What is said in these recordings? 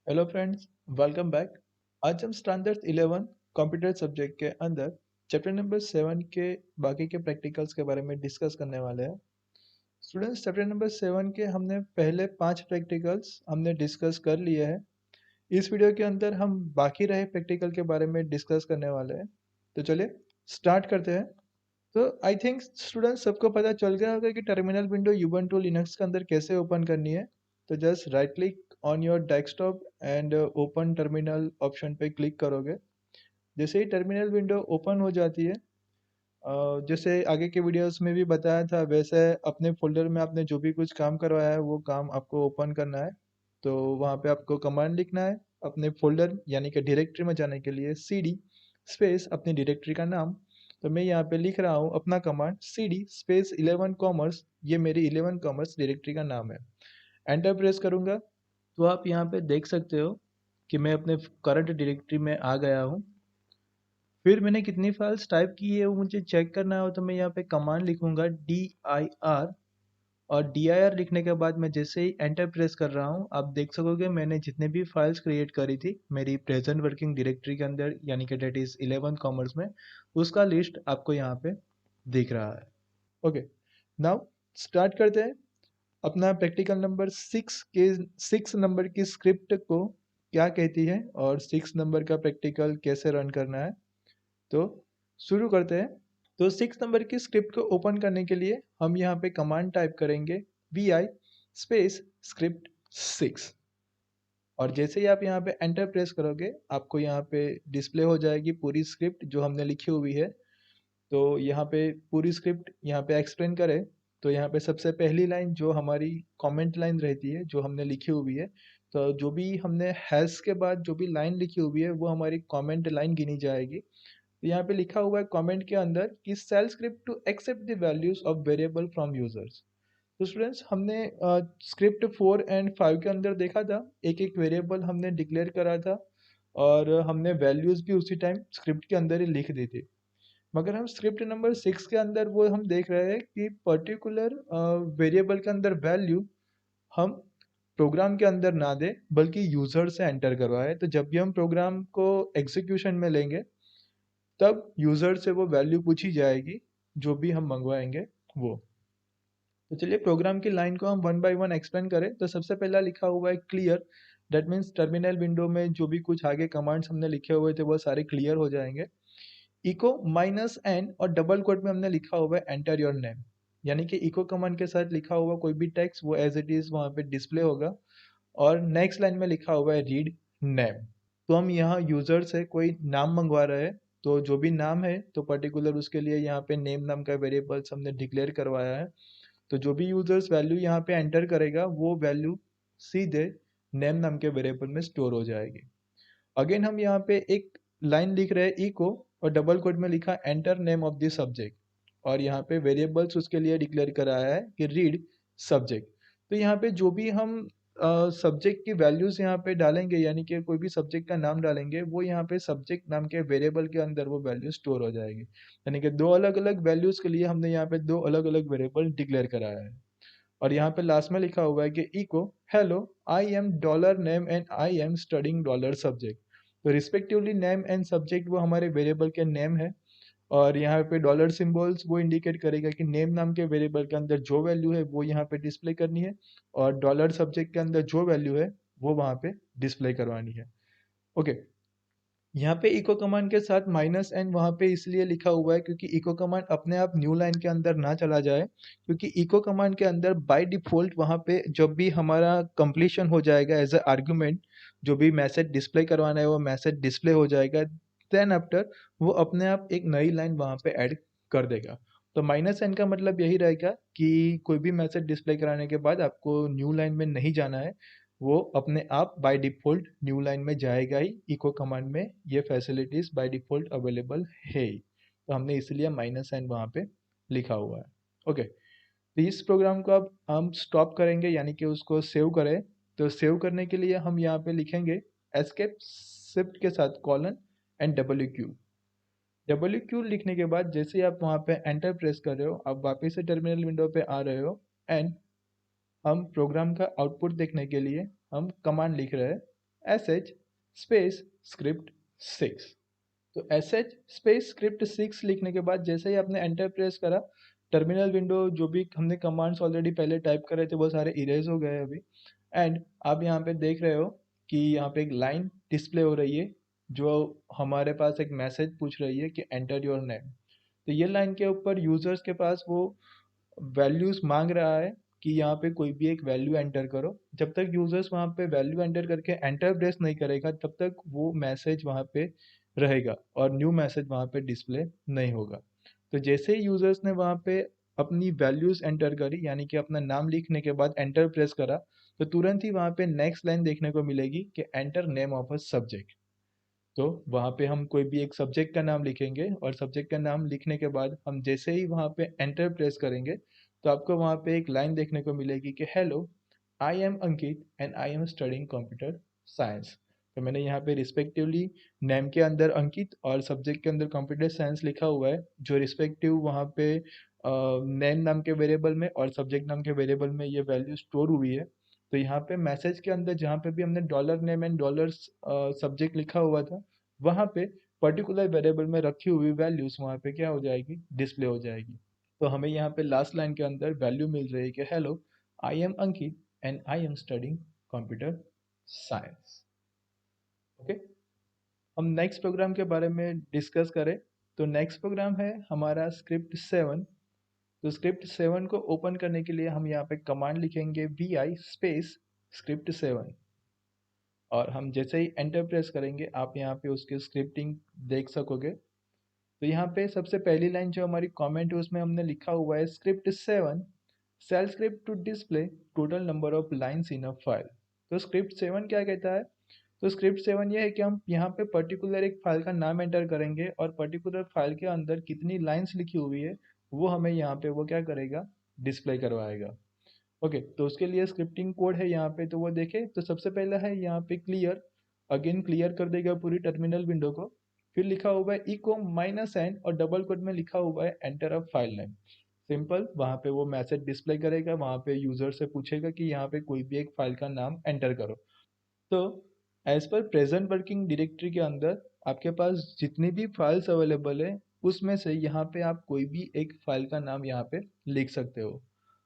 Hello friends, welcome back. आज हम standard 11 computer subject के अंदर चैप्टर नंबर 7 के बाकी के प्रैक्टिकल्स के बारे में डिस्कस करने वाले हैं। स्टूडेंट्स, चैप्टर नंबर 7 के हमने पहले 5 प्रैक्टिकल्स हमने डिस्कस कर लिए हैं। इस वीडियो के अंदर हम बाकी रहे प्रैक्टिकल के बारे में डिस्कस करने वाले हैं। तो चलिए स्टार्ट करते हैं। तो आई थिंक स्टूडेंट्स सबको पता चल गया होगा कि टर्मिनल विंडो Ubuntu लिनक्स के अंदर कैसे ओपन करनी है। तो just right click on your desktop and open terminal option पे क्लिक करोगे। जैसे ही टर्मिनल विंडो ओपन हो जाती है, जैसे आगे के वीडियोस में भी बताया था, वैसे अपने फोल्डर में आपने जो भी कुछ काम करवाया है वो काम आपको ओपन करना है। तो वहाँ पे आपको कमांड लिखना है अपने फोल्डर यानी कि डायरेक्टरी में जाने के लिए cd स्पेस अपनी डायरेक्टरी का नाम। तो मैं यहाँ पे लिख रहा हूँ अपना कमांड cd स्पेस 11 कॉमर्स, ये मेरी 11 कॉमर्स डायरेक्टरी का नाम है। एंटर प्रेस करूँगा तो आप यहाँ पे देख सकते हो कि मैं अपने करंट डायरेक्टरी में आ गया हूँ। फिर मैंने कितनी फाइल्स टाइप की है वो मुझे चेक करना हो तो मैं यहाँ पे कमांड लिखूंगा dir, और dir लिखने के बाद मैं जैसे ही एंटर प्रेस कर रहा हूँ आप देख सकोगे मैंने जितने भी फाइल्स क्रिएट करी थी मेरी प्रेजेंट वर्किंग डायरेक्टरी के अंदर यानी कि डेट इज 11 कॉमर्स में, उसका लिस्ट आपको यहाँ पे दिख रहा है। ओके, नाउ स्टार्ट करते हैं अपना प्रैक्टिकल नंबर 6 नंबर की स्क्रिप्ट को क्या कहती है और 6 नंबर का प्रैक्टिकल कैसे रन करना है। तो शुरू करते हैं। तो 6 नंबर की स्क्रिप्ट को ओपन करने के लिए हम यहाँ पे कमांड टाइप करेंगे vi स्पेस स्क्रिप्ट 6, और जैसे ही आप यहाँ पे एंटर प्रेस करोगे आपको यहाँ पे डिस्प्ले हो जाएगी पूरी स्क्रिप्ट जो हमने लिखी हुई है। तो यहाँ पे पूरी स्क्रिप्ट यहाँ पे एक्सप्लेन करें तो यहाँ पे सबसे पहली लाइन जो हमारी कमेंट लाइन रहती है जो हमने लिखी हुई है, तो जो भी हमने हैश के बाद जो भी लाइन लिखी हुई है वो हमारी कमेंट लाइन गिनी जाएगी। तो यहाँ पे लिखा हुआ है कमेंट के अंदर कि shell script to accept the values of variable from users. तो स्टूडेंट्स हमने स्क्रिप्ट 4 एंड 5 के अंदर देखा था एक एक वेरिएबल हमने डिक्लेयर करा था और हमने वैल्यूज भी उसी टाइम स्क्रिप्ट के अंदर ही लिख दी थी। मगर हम स्क्रिप्ट नंबर 6 के अंदर वो हम देख रहे हैं कि पर्टिकुलर वेरिएबल के अंदर वैल्यू हम प्रोग्राम के अंदर ना दे बल्कि यूजर से एंटर करवाए। तो जब भी हम प्रोग्राम को एग्जीक्यूशन में लेंगे तब यूजर से वो वैल्यू पूछी जाएगी जो भी हम मंगवाएंगे वो। तो चलिए प्रोग्राम की लाइन को हम वन बाय वन एक्सप्लेन करें। तो सबसे पहला लिखा हुआ है clear, that means terminal window में जो भी कुछ आगे कमांड्स हमने लिखे हुए थे वो सारे क्लियर हो जाएंगे। इको माइनस एन और डबल कोट में हमने लिखा हुआ है एंटर योर नेम, यानी कि इको कमांड के साथ लिखा हुआ कोई भी टेक्स्ट वो एज इट इज वहाँ पे डिस्प्ले होगा। और नेक्स्ट लाइन में लिखा हुआ है रीड नेम। तो हम यहाँ यूजर से कोई नाम मंगवा रहे हैं, तो जो भी नाम है तो पर्टिकुलर उसके लिए यहाँ पे नेम नाम का वेरिएबल्स हमने डिक्लेयर करवाया है। तो जो भी यूजर्स वैल्यू यहाँ पे एंटर करेगा वो वैल्यू सीधे नेम नाम के वेरिएबल में स्टोर हो जाएगी। अगेन हम यहाँ पे एक लाइन लिख रहे हैं इको और डबल कोट में लिखा enter name of the subject, और यहाँ पे वेरिएबल्स उसके लिए डिक्लेयर कराया है कि रीड सब्जेक्ट। तो यहाँ पे जो भी हम सब्जेक्ट की वैल्यूज यहाँ पे डालेंगे यानी कि कोई भी सब्जेक्ट का नाम डालेंगे वो यहाँ पे सब्जेक्ट नाम के वेरिएबल के अंदर वो वैल्यू स्टोर हो जाएगी। यानी कि दो अलग अलग वैल्यूज के लिए हमने यहाँ पे दो अलग अलग वेरिएबल डिक्लेयर कराया है। और यहाँ पे लास्ट में लिखा हुआ है कि echo hello I am dollar name and I am studying dollar subject. तो रिस्पेक्टिवली नेम एंड सब्जेक्ट वो हमारे वेरिएबल के नेम है, और यहाँ पे डॉलर सिंबल्स वो इंडिकेट करेगा कि नेम नाम के वेरिएबल के अंदर जो वैल्यू है वो यहाँ पे डिस्प्ले करनी है, और डॉलर सब्जेक्ट के अंदर जो वैल्यू है वो वहाँ पे डिस्प्ले करवानी है। ओके, यहाँ पे इको कमांड के साथ माइनस एन वहाँ पे इसलिए लिखा हुआ है क्योंकि इको कमांड अपने आप न्यू लाइन के अंदर ना चला जाए, क्योंकि इको कमांड के अंदर बाय डिफॉल्ट वहाँ पे जब भी हमारा कंप्लीशन हो जाएगा एज ए आर्गुमेंट, जो भी मैसेज डिस्प्ले करवाना है वो मैसेज डिस्प्ले हो जाएगा। देन आफ्टर वो अपने आप एक नई लाइन वहाँ पे ऐड कर देगा। तो माइनस एन का मतलब यही रहेगा कि कोई भी मैसेज डिस्प्ले कराने के बाद आपको न्यू लाइन में नहीं जाना है, वो अपने आप बाय डिफ़ॉल्ट न्यू लाइन में जाएगा ही। इको कमांड में ये फैसिलिटीज बाय डिफ़ॉल्ट अवेलेबल है ही, तो हमने इसलिए माइनस एन वहाँ पे लिखा हुआ है। ओके, तो इस प्रोग्राम को अब हम स्टॉप करेंगे यानी कि उसको सेव करें। तो सेव करने के लिए हम यहाँ पे लिखेंगे एस्केप शिफ्ट के साथ कॉलन एंड डब्ल्यू क्यू लिखने के बाद जैसे ही आप वहाँ पे एंटर प्रेस कर रहे हो आप वापस से टर्मिनल विंडो पे आ रहे हो, एंड हम प्रोग्राम का आउटपुट देखने के लिए हम कमांड लिख रहे हैं sh स्पेस स्क्रिप्ट 6। तो sh स्पेस स्क्रिप्ट 6 लिखने के बाद जैसे ही आपने एंटर प्रेस करा, टर्मिनल विंडो जो भी हमने कमांड्स ऑलरेडी पहले टाइप करे थे वो सारे इरेज हो गए अभी। एंड आप यहाँ पे देख रहे हो कि यहाँ पे एक लाइन डिस्प्ले हो रही है जो हमारे पास एक मैसेज पूछ रही है कि एंटर योर नेम। तो ये लाइन के ऊपर यूजर्स के पास वो वैल्यूज मांग रहा है कि यहाँ पे कोई भी एक वैल्यू एंटर करो। जब तक यूजर्स वहाँ पे वैल्यू एंटर करके एंटर प्रेस नहीं करेगा तब तक वो मैसेज वहाँ पे रहेगा और न्यू मैसेज वहाँ पे डिस्प्ले नहीं होगा। तो जैसे ही यूजर्स ने वहाँ पे अपनी वैल्यूज एंटर करी यानी कि अपना नाम लिखने के बाद एंटर प्रेस करा, तो तुरंत ही वहाँ पे नेक्स्ट लाइन देखने को मिलेगी कि enter name of a subject. तो वहाँ पे हम कोई भी एक सब्जेक्ट का नाम लिखेंगे और सब्जेक्ट का नाम लिखने के बाद हम जैसे ही वहाँ पे एंटर प्रेस करेंगे तो आपको वहाँ पे एक लाइन देखने को मिलेगी कि hello, I M Ankit and I am studying computer science. तो मैंने यहाँ पे रिस्पेक्टिवली नेम के अंदर अंकित और सब्जेक्ट के अंदर कंप्यूटर साइंस लिखा हुआ है, जो रिस्पेक्टिव वहाँ पे नेम नाम के वेरिएबल में और सब्जेक्ट नाम के वेरिएबल में ये वैल्यू स्टोर हुई है। तो यहाँ पे मैसेज के अंदर जहाँ पे भी हमने dollar name and dollar subject लिखा हुआ था, वहाँ पे पर्टिकुलर वेरिएबल में रखी हुई वैल्यूज वहाँ पे क्या हो जाएगी, डिस्प्ले हो जाएगी। तो हमें यहाँ पे लास्ट लाइन के अंदर वैल्यू मिल रही है कि hello, I M Ankit and I am studying computer science. Okay, हम नेक्स्ट प्रोग्राम के बारे में डिस्कस करें तो नेक्स्ट प्रोग्राम है हमारा स्क्रिप्ट 7। तो स्क्रिप्ट 7 को ओपन करने के लिए हम यहाँ पे कमांड लिखेंगे vi स्पेस स्क्रिप्ट 7 और हम जैसे ही एंटर प्रेस करेंगे आप यहाँ पे उसकी स्क्रिप्टिंग देख सकोगे। तो यहाँ पे सबसे पहली लाइन जो हमारी कमेंट है उसमें हमने लिखा हुआ है script 7 shell script to display total number of lines in a file. तो स्क्रिप्ट 7 क्या कहता है? तो स्क्रिप्ट 7 ये है कि हम यहाँ पे पर्टिकुलर एक फाइल का नाम एंटर करेंगे और पर्टिकुलर फाइल के अंदर कितनी लाइन्स लिखी हुई है वो हमें यहाँ पे वो क्या करेगा, डिस्प्ले करवाएगा। ओके, तो उसके लिए स्क्रिप्टिंग कोड है यहाँ पे, तो वो देखे तो सबसे पहला है यहाँ पे क्लियर। अगेन क्लियर कर देगा पूरी टर्मिनल विंडो को। फिर लिखा हुआ है इको माइनस एन और डबल कोट में लिखा हुआ है enter a file name. Simple, वहाँ पे वो मैसेज डिस्प्ले करेगा, वहाँ पे यूजर से पूछेगा कि यहाँ पे कोई भी एक फाइल का नाम एंटर करो। तो as per present working directory के अंदर आपके पास जितनी भी फाइल्स अवेलेबल है उसमें से यहाँ पे आप कोई भी एक फाइल का नाम यहाँ पे लिख सकते हो।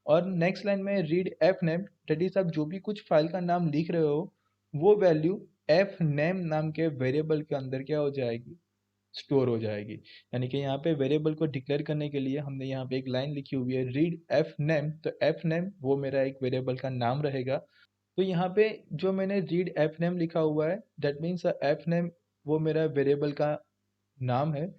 और नेक्स्ट लाइन में read F name, that is आप जो भी कुछ फाइल का नाम लिख रहे हो वो वैल्यू एफ नेम नाम के वेरिएबल के अंदर क्या हो जाएगी, स्टोर हो जाएगी। यानी कि यहाँ पे वेरिएबल को डिक्लेयर करने के लिए हमने यहाँ पे एक लाइन लिखी हुई है रीड एफ नेम, तो एफ नेम वो मेरा एक वेरिएबल का नाम रहेगा। तो यहाँ पे जो मैंने रीड एफ नेम लिखा हुआ है दैट मीन्स एफ नेम वो मेरा वेरिएबल का नाम है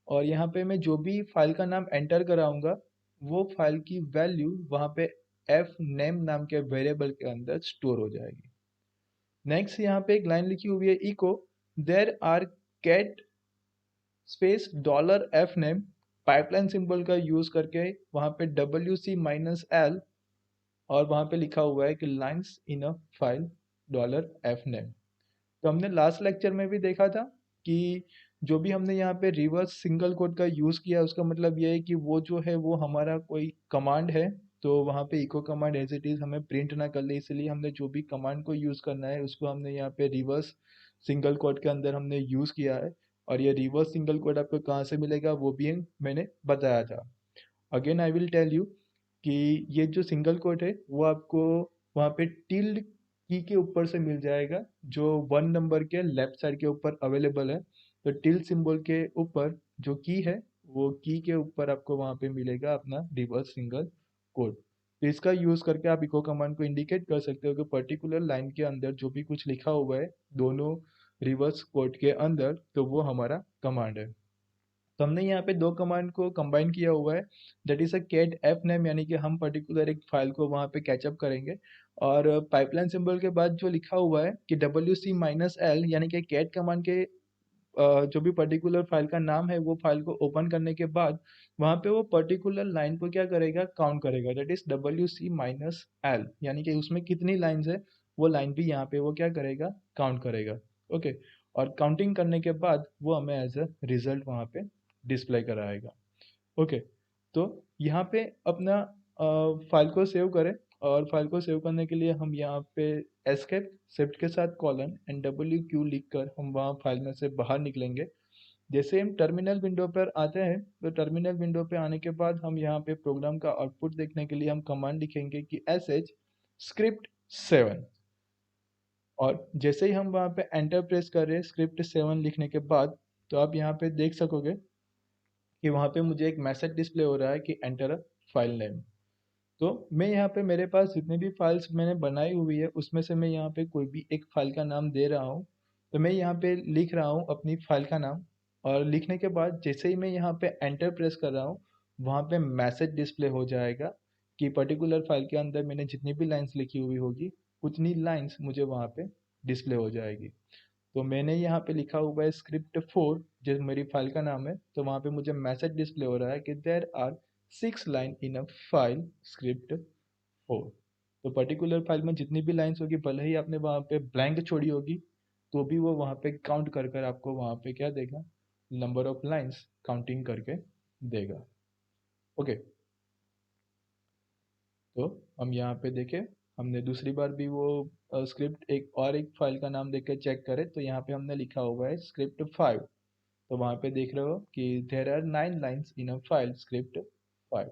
और यहाँ पे मैं जो भी फाइल का नाम एंटर कराऊंगा वो फाइल की वैल्यू वहाँ पे एफ नेम नाम के वेरिएबल के अंदर स्टोर हो जाएगी। नेक्स्ट यहाँ पे एक लाइन लिखी हुई है echo there are cat space dollar F name, pipeline symbol का यूज करके वहाँ पे WC-L और वहाँ पे लिखा हुआ है कि lines in a file dollar F name. तो हमने लास्ट लेक्चर में भी देखा था कि जो भी हमने यहाँ पे रिवर्स सिंगल कोट का यूज़ किया उसका मतलब ये है कि वो जो है वो हमारा कोई कमांड है, तो वहाँ पे echo command as it is हमें प्रिंट ना कर ले, इसलिए हमने जो भी कमांड को यूज़ करना है उसको हमने यहाँ पे रिवर्स सिंगल कोट के अंदर हमने यूज़ किया है। और ये रिवर्स सिंगल कोट आपको कहाँ से मिलेगा वो भी मैंने बताया था। Again I will tell you कि ये जो सिंगल कोट है वो आपको वहाँ पे टिल्ड की के ऊपर से मिल जाएगा जो 1 नंबर के लेफ्ट साइड के ऊपर अवेलेबल है। तो टिल्ड सिंबल के ऊपर जो की है वो की के ऊपर आपको वहाँ पे मिलेगा अपना रिवर्स सिंगल कोड। तो इसका यूज करके आप इको कमांड को इंडिकेट कर सकते हो कि पर्टिकुलर लाइन के अंदर जो भी कुछ लिखा हुआ है दोनों रिवर्स कोड के अंदर तो वो हमारा कमांड है। तो हमने यहाँ पे दो कमांड को कंबाइन किया हुआ है that is a cat F name, यानी कि हम पर्टिकुलर एक फाइल को वहाँ पे कैचअप करेंगे और पाइपलाइन सिंबल के बाद जो लिखा हुआ है कि WC-L यानी कि कैट कमांड के जो भी पर्टिकुलर फाइल का नाम है वो फाइल को ओपन करने के बाद वहाँ पे वो पर्टिकुलर लाइन को क्या करेगा, काउंट करेगा, दैट इज WC-L यानी कि उसमें कितनी लाइन्स है वो लाइन भी यहाँ पे वो क्या करेगा, काउंट करेगा। ओके, और काउंटिंग करने के बाद वो हमें एज अ रिजल्ट वहाँ पे डिस्प्ले कराएगा। ओके, तो यहाँ पे अपना फाइल को सेव करें और फाइल को सेव करने के लिए हम यहाँ पे एस्केप शिफ्ट के साथ कॉलन एंड WQ लिखकर हम वहाँ फाइल में से बाहर निकलेंगे। जैसे हम टर्मिनल विंडो पर आते हैं तो टर्मिनल विंडो पे आने के बाद हम यहाँ पे प्रोग्राम का आउटपुट देखने के लिए हम कमांड लिखेंगे कि sh script 7, और जैसे ही हम वहाँ पे एंटर प्रेस कर रहे हैं स्क्रिप्ट 7 लिखने के बाद, तो आप यहाँ पे देख सकोगे कि वहाँ पे मुझे एक मैसेज डिस्प्ले हो रहा है कि एंटर अ फाइल नेम। तो मैं यहाँ पे मेरे पास जितने भी फाइल्स मैंने बनाई हुई है उसमें से मैं यहाँ पे कोई भी एक फाइल का नाम दे रहा हूँ। तो मैं यहाँ पे लिख रहा हूँ अपनी फाइल का नाम, और लिखने के बाद जैसे ही मैं यहाँ पे एंटर प्रेस कर रहा हूँ वहाँ पे मैसेज डिस्प्ले हो जाएगा कि पर्टिकुलर फाइल के अंदर मैंने जितनी भी लाइन्स लिखी हुई होगी उतनी लाइन्स मुझे वहाँ पे डिस्प्ले हो जाएगी। तो मैंने यहाँ पे लिखा हुआ है स्क्रिप्ट 4 जो मेरी फाइल का नाम है, तो वहाँ पे मुझे मैसेज डिस्प्ले हो रहा है कि there are 6 line in a file script 4। तो पर्टिकुलर फाइल में जितनी भी लाइन्स होगी भले ही आपने वहाँ पे ब्लैंक छोड़ी होगी तो भी वो वहाँ पे काउंट कर कर आपको वहाँ पे क्या देगा, नंबर ऑफ लाइन्स काउंटिंग करके देगा। ओके, तो हम यहाँ पे देखें, हमने दूसरी बार भी वो स्क्रिप्ट एक फाइल का नाम देख के चेक करें तो यहाँ पे हमने लिखा हुआ है स्क्रिप्ट 5। तो वहाँ पे देख रहे हो कि there are 9 lines in a file script 5।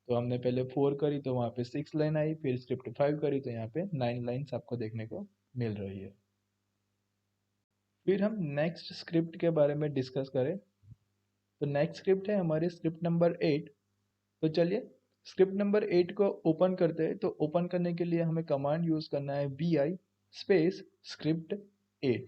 तो हमने पहले 4 करी तो वहाँ पे 6 लाइन आई, फिर स्क्रिप्ट 5 करी तो यहाँ पे 9 लाइन्स आपको देखने को मिल रही है। फिर हम नेक्स्ट स्क्रिप्ट के बारे में डिस्कस करें तो नेक्स्ट स्क्रिप्ट है हमारी स्क्रिप्ट नंबर 8। तो चलिए स्क्रिप्ट नंबर 8 को ओपन करते हैं। तो ओपन करने के लिए हमें कमांड यूज करना है vi स्पेस स्क्रिप्ट 8,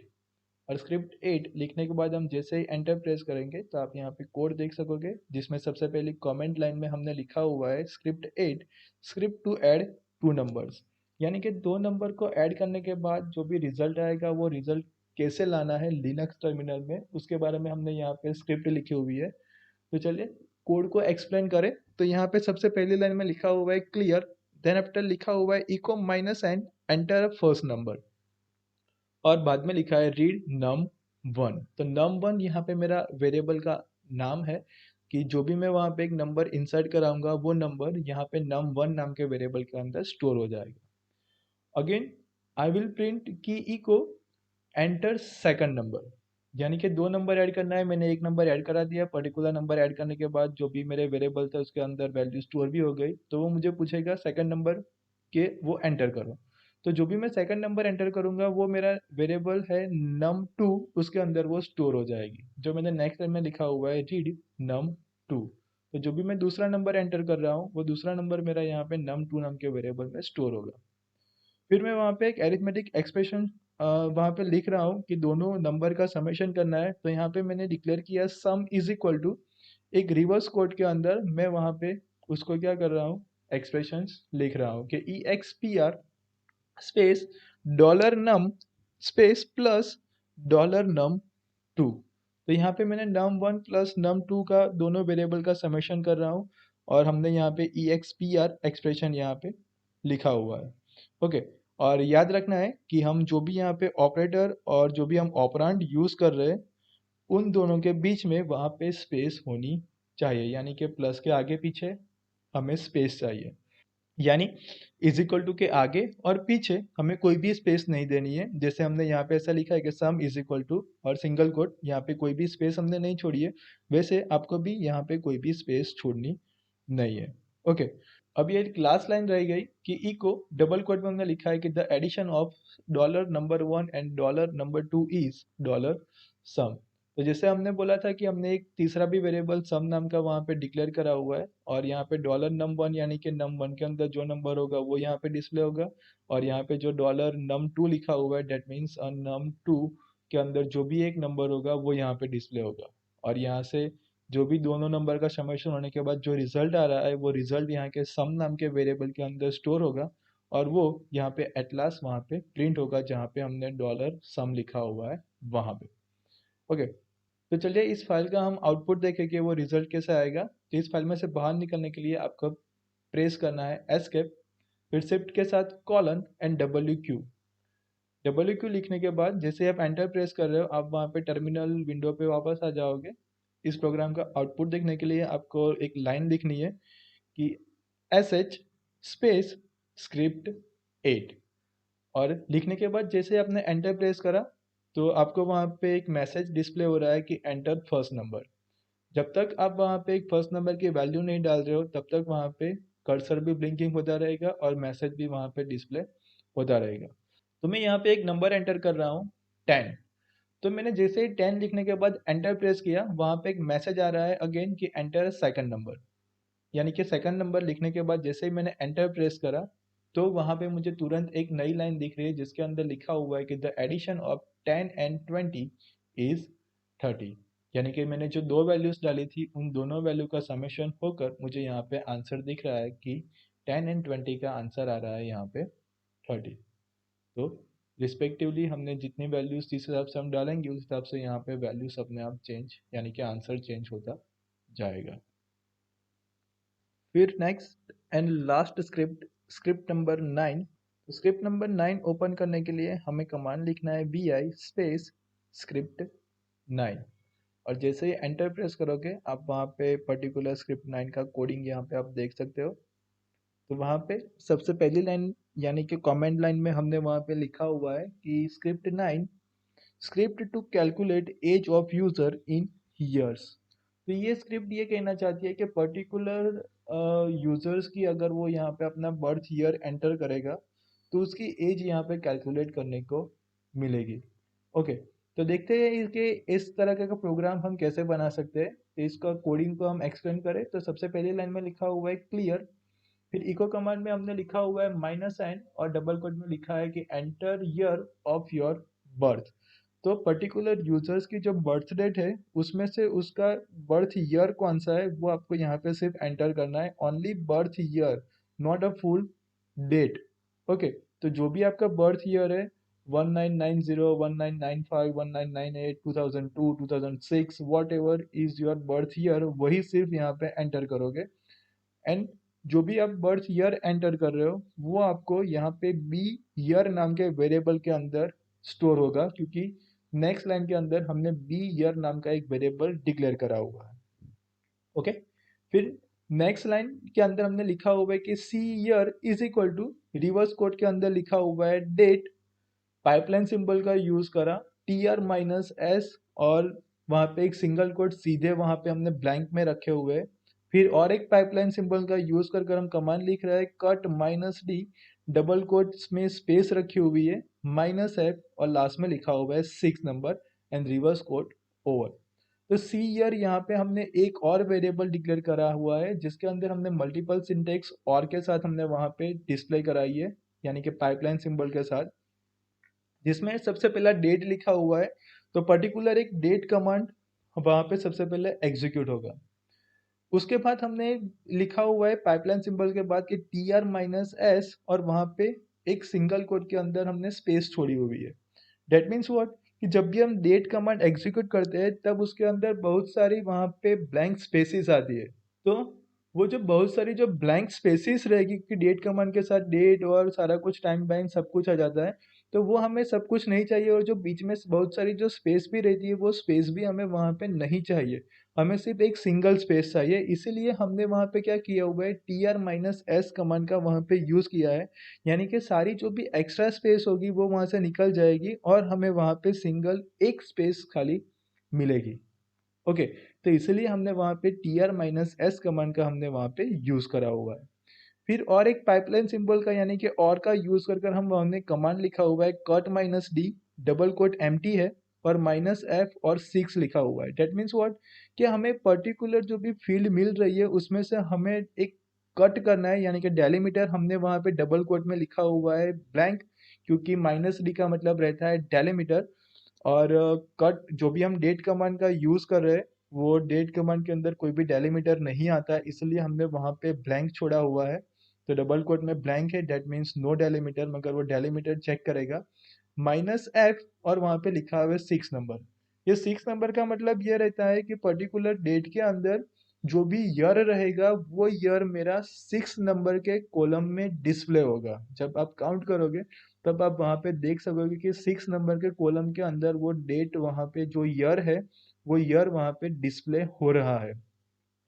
और स्क्रिप्ट 8 लिखने के बाद हम जैसे ही एंटर प्रेस करेंगे तो आप यहाँ पे कोड देख सकोगे जिसमें सबसे पहले कमेंट लाइन में हमने लिखा हुआ है script 8 script to add 2 numbers, यानी कि 2 नंबर को ऐड करने के बाद जो भी रिजल्ट आएगा वो रिजल्ट कैसे लाना है लिनक्स टर्मिनल में उसके बारे में हमने यहाँ पे स्क्रिप्ट लिखी हुई है। तो चलिए कोड को एक्सप्लेन करें। तो यहाँ पे सबसे पहली लाइन में लिखा हुआ है क्लियर, देन आफ्टर लिखा हुआ है echo minus N enter first number, और बाद में लिखा है रीड नम 1। तो नम 1 यहाँ पे मेरा वेरिएबल का नाम है कि जो भी मैं वहाँ पे एक नंबर इंसर्ट कराऊंगा वो नंबर यहाँ पे नम 1 नाम के वेरिएबल के अंदर स्टोर हो जाएगा। अगेन आई विल प्रिंट की इको एंटर सेकंड नंबर, यानी कि 2 नंबर ऐड करना है, मैंने एक नंबर ऐड करा दिया। पर्टिकुलर नंबर ऐड करने के बाद जो भी मेरे वेरिएबल थे उसके अंदर वैल्यू स्टोर भी हो गई, तो वो मुझे पूछेगा सेकंड नंबर के वो एंटर करो। तो जो भी मैं सेकंड नंबर एंटर करूंगा वो मेरा वेरिएबल है num2, उसके अंदर वो स्टोर हो जाएगी। जो मैंने नेक्स्ट लाइन में लिखा हुआ है रीड num2, तो जो भी मैं दूसरा नंबर एंटर कर रहा हूँ वो दूसरा नंबर मेरा यहाँ पे num2 नाम के वेरिएबल में स्टोर होगा। फिर मैं वहाँ पे एक एरिथमेटिक एक्सप्रेशन वहाँ पे लिख रहा हूँ कि दोनों नंबर का समेशन करना है। तो यहाँ पे मैंने डिक्लेयर किया सम इज इक्वल टू, एक रिवर्स कोड के अंदर मैं वहाँ पे उसको क्या कर रहा हूँ, एक्सप्रेशंस लिख रहा हूँ कि EXPR स्पेस डॉलर नम स्पेस प्लस डॉलर नम 2। तो यहाँ पे मैंने num1 प्लस num2 का दोनों वेरिएबल का समेशन कर रहा हूँ, और हमने यहाँ पे EXPR एक्सप्रेशन यहाँ पे लिखा हुआ है। ओके, और याद रखना है कि हम जो भी यहाँ पे ऑपरेटर और जो भी हम ऑपरेंड यूज कर रहे हैं उन दोनों के बीच में वहाँ पे स्पेस होनी चाहिए, यानी कि प्लस के आगे पीछे हमें स्पेस चाहिए, यानी इज इक्वल टू के आगे और पीछे हमें कोई भी स्पेस नहीं देनी है। जैसे हमने यहाँ पे ऐसा लिखा है कि सम इज इक्वल टू और सिंगल कोट, यहाँ पे कोई भी स्पेस हमने नहीं छोड़ी है, वैसे आपको भी यहाँ पे कोई भी स्पेस छोड़नी नहीं है। ओके, अब ये लास्ट लाइन रह गई कि इको डबल कोट में हमने लिखा है कि the addition of dollar number 1 and dollar number 2 is dollar sum. तो जैसे हमने बोला था कि हमने एक तीसरा भी वेरिएबल सम नाम का वहाँ पे डिक्लेयर करा हुआ है, और यहाँ पे डॉलर नम 1 यानी कि नम 1 के अंदर जो नंबर होगा वो यहाँ पे डिस्प्ले होगा, और यहाँ पे जो डॉलर नम 2 लिखा हुआ है डेट मीन्स नम 2 के अंदर जो भी एक नंबर होगा वो यहाँ पे डिस्प्ले होगा। और यहाँ से जो भी दोनों नंबर का समेशन होने के बाद जो रिजल्ट आ रहा है वो रिजल्ट यहाँ के सम नाम के वेरिएबल के अंदर स्टोर होगा, और वो यहाँ पे एट लास्ट वहाँ पे प्रिंट होगा जहाँ पे हमने डॉलर सम लिखा हुआ है वहाँ पे। ओके, तो चलिए इस फाइल का हम आउटपुट देखें कि वो रिजल्ट कैसे आएगा। तो इस फाइल में से बाहर निकलने के लिए आपको प्रेस करना है एस्केप, फिर शिफ्ट के साथ कॉलन एंड डब्ल्यू क्यू लिखने के बाद जैसे आप एंटर प्रेस कर रहे हो आप वहाँ पे टर्मिनल विंडो पे वापस आ जाओगे। इस प्रोग्राम का आउटपुट देखने के लिए आपको एक लाइन लिखनी है कि sh स्पेस स्क्रिप्ट 8, और लिखने के बाद जैसे आपने एंटर प्रेस करा तो आपको वहाँ पे एक मैसेज डिस्प्ले हो रहा है कि एंटर फर्स्ट नंबर। जब तक आप वहाँ पे एक फर्स्ट नंबर की वैल्यू नहीं डाल रहे हो तब तक वहाँ पे कर्सर भी ब्लिंकिंग होता रहेगा और मैसेज भी वहाँ पे डिस्प्ले होता रहेगा। तो मैं यहाँ पे एक नंबर एंटर कर रहा हूँ 10। तो मैंने जैसे ही 10 लिखने के बाद एंटर प्रेस किया वहाँ पे एक मैसेज आ रहा है अगेन कि एंटर सेकंड नंबर। यानी कि सेकंड नंबर लिखने के बाद जैसे ही मैंने एंटर प्रेस करा तो वहाँ पे मुझे तुरंत एक नई लाइन दिख रही है जिसके अंदर लिखा हुआ है कि the addition of 10 and 20 is 30। यानी कि मैंने जो दो वैल्यूज डाली थी उन दोनों वैल्यू का समेशन होकर मुझे यहाँ पे आंसर दिख रहा है कि 10 एंड 20 का आंसर आ रहा है यहाँ पे 30। तो रिस्पेक्टिवली हमने जितनी वैल्यूज जिस हिसाब से हम डालेंगे उस हिसाब से यहाँ पे वैल्यूज अपने आप चेंज यानी कि आंसर चेंज होता जाएगा। फिर next and last script, script number 9। तो स्क्रिप्ट नंबर 9 ओपन करने के लिए हमें कमांड लिखना है vi स्पेस स्क्रिप्ट 9। और जैसे ही एंटर प्रेस करोगे आप वहाँ पे पर्टिकुलर स्क्रिप्ट 9 का कोडिंग यहाँ पे आप देख सकते हो। तो वहाँ पे सबसे पहली लाइन यानी कि कमेंट लाइन में हमने वहाँ पे लिखा हुआ है कि script 9 script to calculate age of user in years. तो ये स्क्रिप्ट ये कहना चाहती है कि पर्टिकुलर यूजर्स की अगर वो यहाँ पे अपना बर्थ ईयर एंटर करेगा तो उसकी एज यहाँ पे कैलकुलेट करने को मिलेगी। ओके, तो देखते हैं इसके इस तरह का प्रोग्राम हम कैसे बना सकते हैं। तो इसका कोडिंग को हम एक्सप्लेन करें तो सबसे पहली लाइन में लिखा हुआ है क्लियर। फिर इको कमांड में हमने लिखा हुआ है माइनस साइन और डबल कोट में लिखा है कि enter year of your birth. तो पर्टिकुलर यूजर्स की जो बर्थ डेट है उसमें से उसका बर्थ ईयर कौन सा है वो आपको यहाँ पे सिर्फ एंटर करना है, only birth year, not a full date. Okay, तो जो भी आपका बर्थ ईयर है 1990, 1995, 1998, 2002, 2006, what ever is your birth year वही सिर्फ यहाँ पे एंटर करोगे। एंड जो भी आप बर्थ ईयर एंटर कर रहे हो वो आपको यहाँ पे बी ईयर नाम के वेरिएबल के अंदर स्टोर होगा, क्योंकि नेक्स्ट लाइन के अंदर हमने बी ईयर नाम का एक वेरिएबल डिक्लेयर करा हुआ है। ओके, फिर नेक्स्ट लाइन के अंदर हमने लिखा हुआ है कि C year is equal to reverse code के अंदर लिखा हुआ है डेट, पाइपलाइन सिंबल का यूज करा टी आर माइनस एस और वहां पे एक सिंगल कोड सीधे वहां पे हमने ब्लैंक में रखे हुए हैं। फिर और एक पाइपलाइन सिंबल का यूज कर हम कमांड लिख रहे हैं cut minus D, double quotes में स्पेस रखी हुई है माइनस एफ और लास्ट में लिखा हुआ है 6 number and reverse code over. तो सी ईयर यहाँ पे हमने एक और वेरिएबल डिक्लेयर करा हुआ है जिसके अंदर हमने मल्टीपल सिंटेक्स और के साथ हमने वहां पे डिस्प्ले कराई है, यानी कि पाइपलाइन सिंबल के साथ, जिसमें सबसे पहला डेट लिखा हुआ है। तो पर्टिकुलर एक डेट कमांड वहां पे सबसे पहले एग्जीक्यूट होगा। उसके बाद हमने लिखा हुआ है पाइपलाइन सिंबल के बाद कि टी आर माइनस एस और वहां पे एक सिंगल कोड के अंदर हमने स्पेस छोड़ी हुई है। डेट मीन्स व्हाट, कि जब भी हम डेट कमांड एग्जीक्यूट करते हैं तब उसके अंदर बहुत सारी वहां पे ब्लैंक स्पेसिस आती है। तो वो जो बहुत सारी जो ब्लैंक स्पेसिस रहेगी कि डेट कमांड के साथ डेट और सारा कुछ टाइम बैंक सब कुछ आ जाता है, तो वो हमें सब कुछ नहीं चाहिए और जो बीच में बहुत सारी जो स्पेस भी रहती है वो स्पेस भी हमें वहाँ पे नहीं चाहिए। हमें सिर्फ एक सिंगल स्पेस चाहिए, इसीलिए हमने वहाँ पे क्या किया हुआ है T R minus S command का वहाँ पे यूज़ किया है। यानी कि सारी जो भी एक्स्ट्रा स्पेस होगी वो वहाँ से निकल जाएगी और हमें वहाँ पे सिंगल एक स्पेस खाली मिलेगी। ओके, तो इसलिए हमने वहाँ पे T R minus S command का हमने वहाँ पे यूज़ करा हुआ है। फिर और एक पाइपलाइन सिंबल का यानी कि और का यूज कर हम हमने कमांड लिखा हुआ है cut minus D, double quote empty है और माइनस एफ और 6 लिखा हुआ है। डेट मीन्स व्हाट, कि हमें पर्टिकुलर जो भी फील्ड मिल रही है उसमें से हमें एक कट करना है, यानी कि डेलीमीटर हमने वहाँ पे डबल कोट में लिखा हुआ है ब्लैंक, क्योंकि माइनस डी का मतलब रहता है डेलीमीटर। और कट जो भी हम डेट कमांड का यूज कर रहे हैं वो डेट कमांड के अंदर कोई भी डेलीमीटर नहीं आता है, इसलिए हमने वहाँ पे ब्लैंक छोड़ा हुआ है। तो डबल कोट में ब्लैंक है, डेट मीन्स नो डेलीमीटर, मगर वो डेलीमीटर चेक करेगा माइनस एफ और वहाँ पे लिखा हुआ है 6 नंबर। ये 6 नंबर का मतलब ये रहता है कि पर्टिकुलर डेट के अंदर जो भी ईयर रहेगा वो ईयर मेरा 6 नंबर के कॉलम में डिस्प्ले होगा। जब आप काउंट करोगे तब आप वहाँ पे देख सकोगे कि 6 नंबर के कॉलम के अंदर वो डेट वहाँ पे जो ईयर है वो ईयर वहाँ पे डिस्प्ले हो रहा है।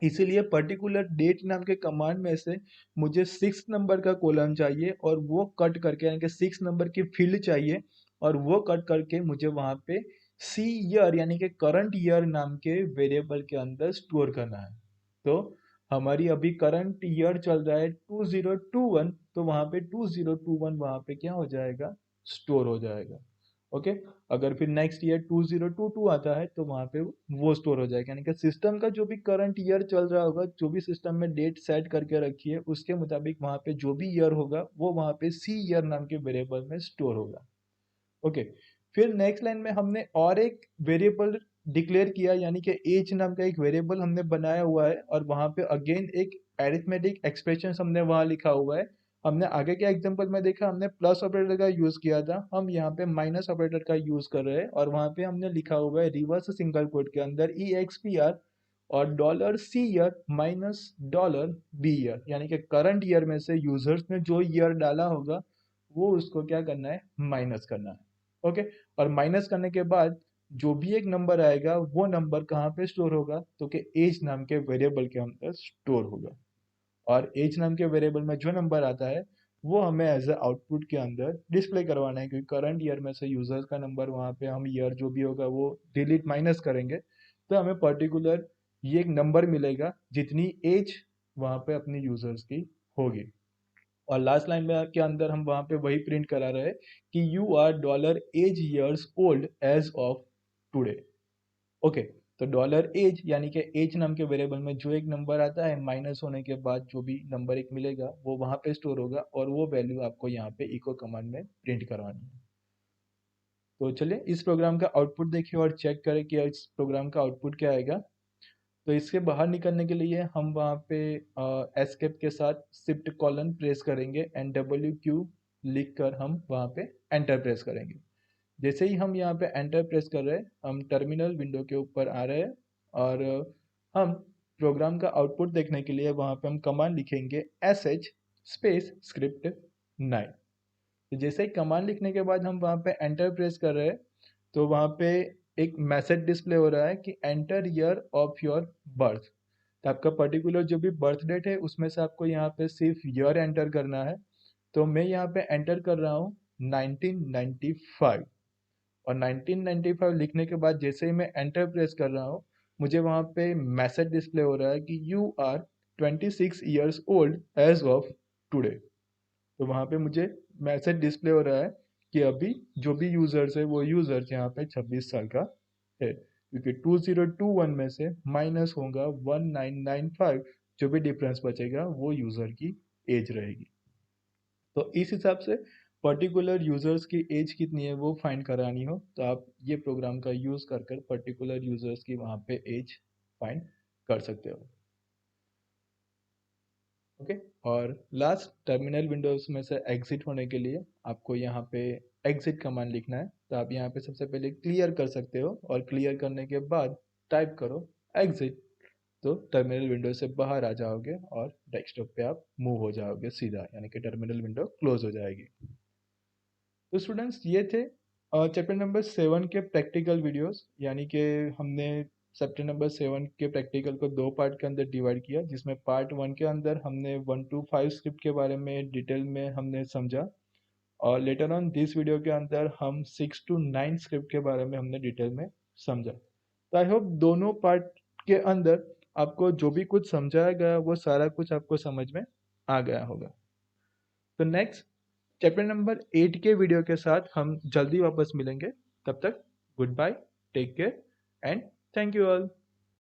इसीलिए पर्टिकुलर डेट नाम के कमांड में से मुझे 6 नंबर का कॉलम चाहिए और वो कट करके यानी कि 6 नंबर की फील्ड चाहिए और वो कट करके मुझे वहां पे सी ईयर यानी कि करंट ईयर नाम के वेरिएबल के अंदर स्टोर करना है। तो हमारी अभी करंट ईयर चल रहा है 2021, तो वहां पे 2021 वहां पे क्या हो जाएगा, स्टोर हो जाएगा। ओके, अगर फिर नेक्स्ट ईयर 2022 आता है तो वहां पे वो स्टोर हो जाएगा, यानी कि सिस्टम का जो भी करंट ईयर चल रहा होगा, जो भी सिस्टम में डेट सेट करके रखी है उसके मुताबिक वहां पे जो भी ईयर होगा वो वहां पे सी ईयर नाम के वेरिएबल में स्टोर होगा। ओके, फिर नेक्स्ट लाइन में हमने और एक वेरिएबल डिक्लेयर किया, यानी कि एज नाम का एक वेरिएबल हमने बनाया हुआ है और वहां पे अगेन एक एरिथमेटिक एक्सप्रेशन हमने वहां लिखा हुआ है। हमने आगे के एग्जांपल में देखा, हमने प्लस ऑपरेटर का यूज किया था, हम यहाँ पे माइनस ऑपरेटर का यूज कर रहे हैं और वहां पे हमने लिखा हुआ है रिवर्स सिंगल कोट के अंदर EXPR और dollar C year minus dollar B year, यानी कि करंट ईयर में से यूजर्स ने जो ईयर डाला होगा वो उसको क्या करना है, माइनस करना है। ओके, और माइनस करने के बाद जो भी एक नंबर आएगा वो नंबर कहाँ पे स्टोर होगा, तो कि एज नाम के वेरिएबल के अंदर स्टोर होगा। और एज नाम के वेरिएबल में जो नंबर आता है वो हमें एज ए आउटपुट के अंदर डिस्प्ले करवाना है, क्योंकि करंट ईयर में से यूजर्स का नंबर वहां पे हम ईयर जो भी होगा वो डिलीट माइनस करेंगे, तो हमें पर्टिकुलर ये एक नंबर मिलेगा जितनी एज वहां पे अपनी यूजर्स की होगी। और लास्ट लाइन में के अंदर हम वहां पे वही प्रिंट करा रहे हैं कि you are dollar age years old as of today. Okay, तो डॉलर एज यानी कि एज नाम के वेरिएबल में जो एक नंबर आता है माइनस होने के बाद जो भी नंबर एक मिलेगा वो वहां पे स्टोर होगा और वो वैल्यू आपको यहाँ पे इको कमांड में प्रिंट करवानी है। तो चलिए इस प्रोग्राम का आउटपुट देखिए और चेक करें कि इस प्रोग्राम का आउटपुट क्या आएगा। तो इसके बाहर निकलने के लिए हम वहाँ पे एस्केप के साथ शिफ्ट कॉलन प्रेस करेंगे एंड WQ लिख कर हम वहाँ पे एंटर प्रेस करेंगे। जैसे ही हम यहाँ पे एंटर प्रेस कर रहे हैं हम टर्मिनल विंडो के ऊपर आ रहे हैं और हम प्रोग्राम का आउटपुट देखने के लिए वहाँ पे हम कमांड लिखेंगे sh स्पेस स्क्रिप्ट 9। तो जैसे ही कमांड लिखने के बाद हम वहाँ पे एंटर प्रेस कर रहे हैं तो वहाँ पे एक मैसेज डिस्प्ले हो रहा है कि enter year of your birth. तो आपका पर्टिकुलर जो भी बर्थ डेट है उसमें से आपको यहाँ पे सिर्फ ईयर एंटर करना है। तो मैं यहाँ पे एंटर कर रहा हूँ 1995 और 1995 लिखने के बाद जैसे ही मैं एंटर प्रेस कर रहा हूँ मुझे वहाँ पे मैसेज डिस्प्ले हो रहा है कि you are 26 years old as of today. तो वहाँ पे मुझे मैसेज डिस्प्ले हो रहा है कि अभी जो भी यूजर्स है वो यूजर्स यहाँ पे 26 साल का है, क्योंकि 2021 में से माइनस होगा 1995, जो भी डिफरेंस बचेगा वो यूजर की एज रहेगी। तो इस हिसाब से पर्टिकुलर यूजर्स की एज कितनी है वो फाइंड करानी हो तो आप ये प्रोग्राम का यूज कर कर पर्टिकुलर यूजर्स की वहाँ पे एज फाइंड कर सकते हो। ओके, और लास्ट टर्मिनल विंडोज में से एग्जिट होने के लिए आपको यहाँ पे एग्जिट कमांड लिखना है। तो आप यहाँ पे सबसे पहले क्लियर कर सकते हो और क्लियर करने के बाद टाइप करो एग्जिट, तो टर्मिनल विंडो से बाहर आ जाओगे और डेस्कटॉप पे आप मूव हो जाओगे सीधा, यानी कि टर्मिनल विंडो क्लोज हो जाएगी। तो स्टूडेंट्स ये थे चैप्टर नंबर 7 के प्रैक्टिकल वीडियोस, यानी कि हमने चैप्टर नंबर 7 के प्रैक्टिकल को दो पार्ट के अंदर डिवाइड किया, जिसमें पार्ट 1 के अंदर हमने 1 to 5 स्क्रिप्ट के बारे में डिटेल में हमने समझा और लेटर ऑन दिस वीडियो के अंदर हम 6 to 9 स्क्रिप्ट के बारे में हमने डिटेल में समझा। तो आई होप दोनों पार्ट के अंदर आपको जो भी कुछ समझाया गया वो सारा कुछ आपको समझ में आ गया होगा। तो नेक्स्ट चैप्टर नंबर 8 के वीडियो के साथ हम जल्दी वापस मिलेंगे। तब तक good bye, take care and thank you all.